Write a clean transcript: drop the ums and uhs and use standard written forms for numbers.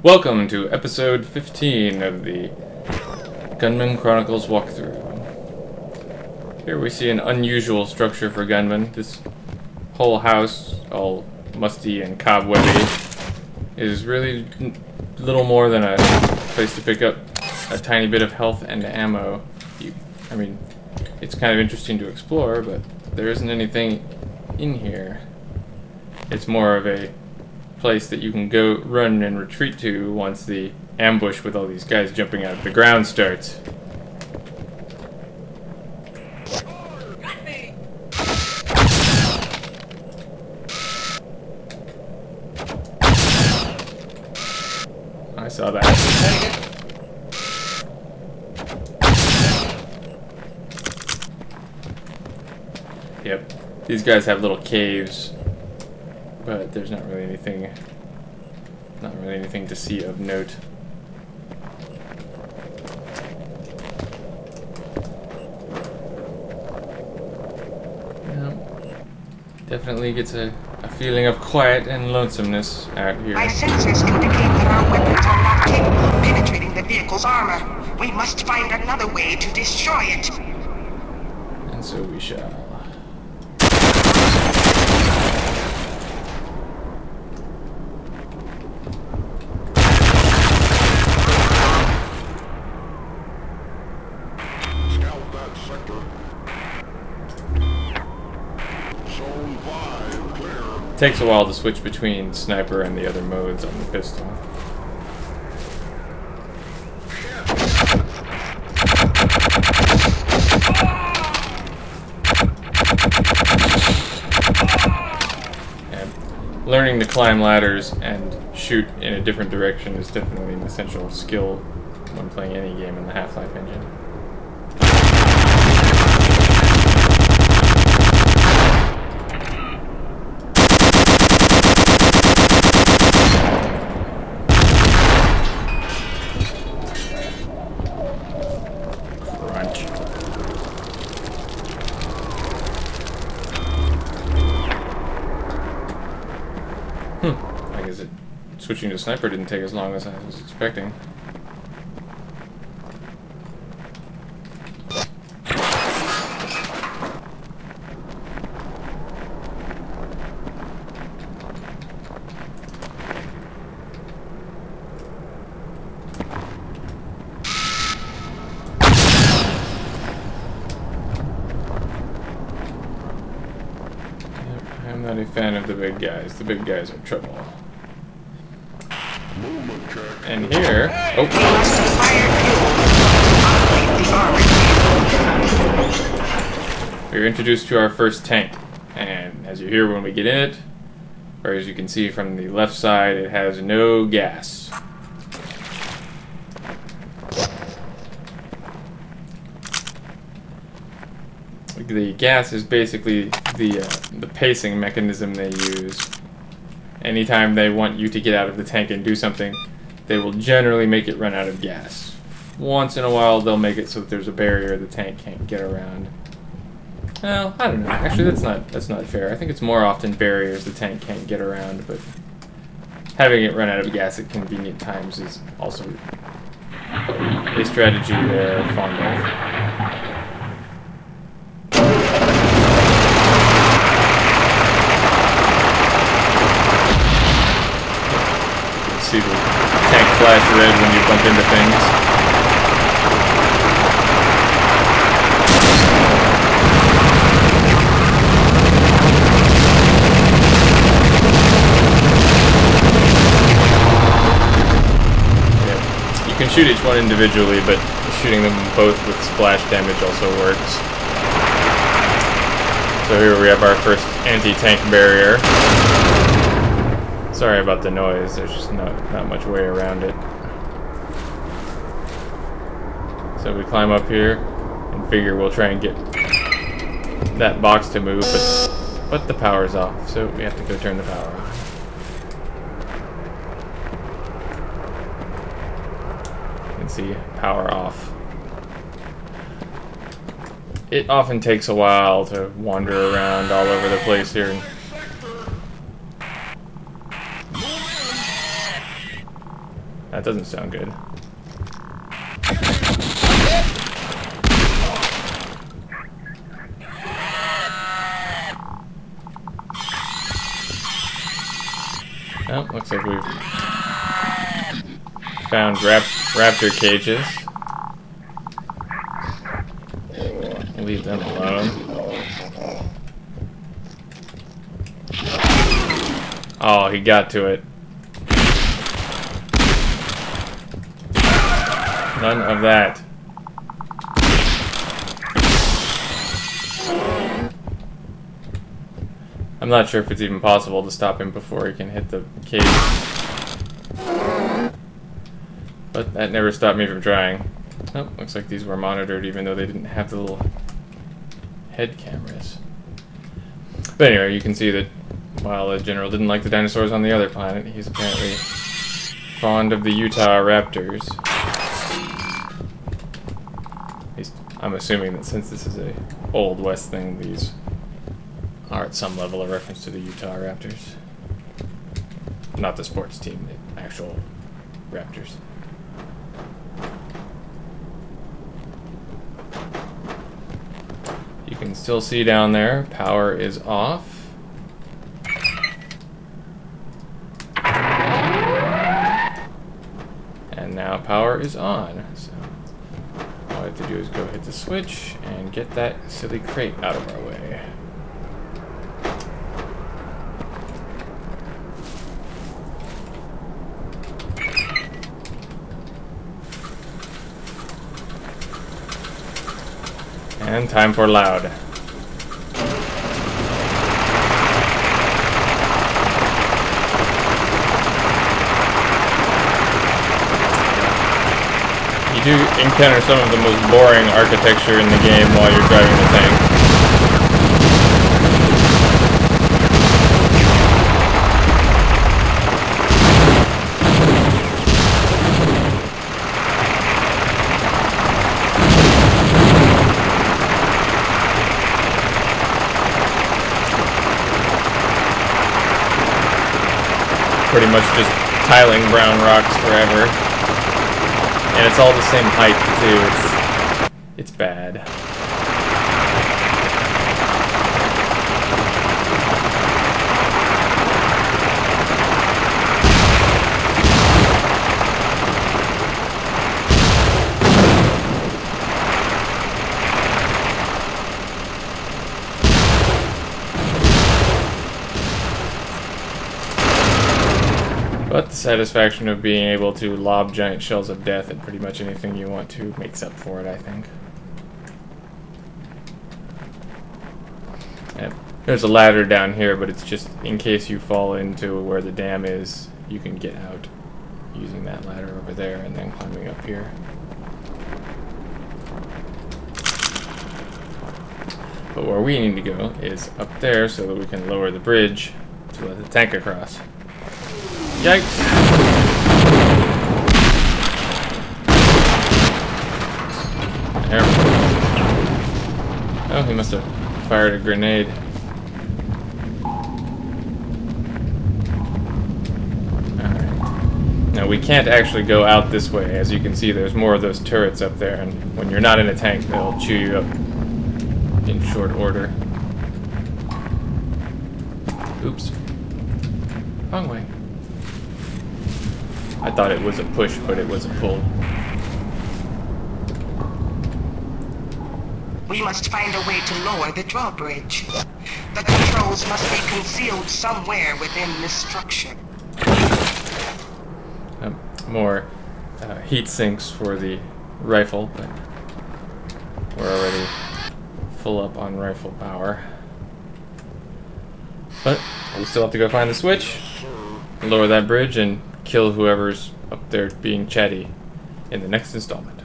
Welcome to episode 15 of the Gunman Chronicles walkthrough. Here we see an unusual structure for gunmen. This whole house, all musty and cobwebby, is really little more than a place to pick up a tiny bit of health and ammo. I mean, it's kind of interesting to explore, but there isn't anything in here. It's more of a place that you can go run and retreat to once the ambush with all these guys jumping out of the ground starts. I saw that. Yep, these guys have little caves, but there's not really anything to see of note. Definitely gets a feeling of quiet and lonesomeness out here. My sensors indicate that our weapons are not capable of penetrating the vehicle's armor. We must find another way to destroy it. And so we shall. It takes a while to switch between sniper and the other modes on the pistol. And learning to climb ladders and shoot in a different direction is definitely an essential skill when playing any game in the Half-Life engine. I guess switching to sniper didn't take as long as I was expecting. I'm not a fan of the big guys. The big guys are trouble. And here... Oh! We're introduced to our first tank. And as you hear when we get in it, or as you can see from the left side, it has no gas. The gas is basically the pacing mechanism they use. Anytime they want you to get out of the tank and do something, they will generally make it run out of gas. Once in a while, they'll make it so that there's a barrier the tank can't get around. Well, I don't know. Actually, that's not fair. I think it's more often barriers the tank can't get around, but having it run out of gas at convenient times is also a strategy they're fond of. See the tank flash red when you bump into things. Yeah. You can shoot each one individually, but shooting them both with splash damage also works. So here we have our first anti-tank barrier. Sorry about the noise, there's just not much way around it. So we climb up here and figure we'll try and get that box to move, but the power's off, so we have to go turn the power on. You can see power off. It often takes a while to wander around all over the place here. That doesn't sound good. Oh, looks like we've found raptor cages. Leave them alone. Oh, he got to it. None of that. I'm not sure if it's even possible to stop him before he can hit the cage. But that never stopped me from trying. Oh, looks like these were monitored even though they didn't have the little head cameras. But anyway, you can see that while the general didn't like the dinosaurs on the other planet, he's apparently fond of the Utah raptors. At least I'm assuming that since this is a Old West thing, these are at some level a reference to the Utah Raptors. Not the sports team, the actual Raptors. You can still see down there, power is off. And now power is on. So all I have to do is go hit the switch and get that silly crate out of our way. And time for loud. You do encounter some of the most boring architecture in the game while you're driving the tank. Pretty much just tiling brown rocks forever. And it's all the same height too. It's bad. But the satisfaction of being able to lob giant shells of death at pretty much anything you want to makes up for it, I think. Yep. There's a ladder down here, but it's just in case you fall into where the dam is, you can get out using that ladder over there and then climbing up here. But where we need to go is up there so that we can lower the bridge to let the tank across. Yikes! There we go. Oh, he must have fired a grenade. Alright. Now we can't actually go out this way. As you can see, there's more of those turrets up there, and when you're not in a tank, they'll chew you up in short order. Oops. Wrong way. I thought it was a push, but it was a pull. We must find a way to lower the drawbridge. The controls must be concealed somewhere within this structure. More heat sinks for the rifle, but we're already full up on rifle power. But we still have to go find the switch, lower that bridge, and kill whoever's up there being chatty in the next installment.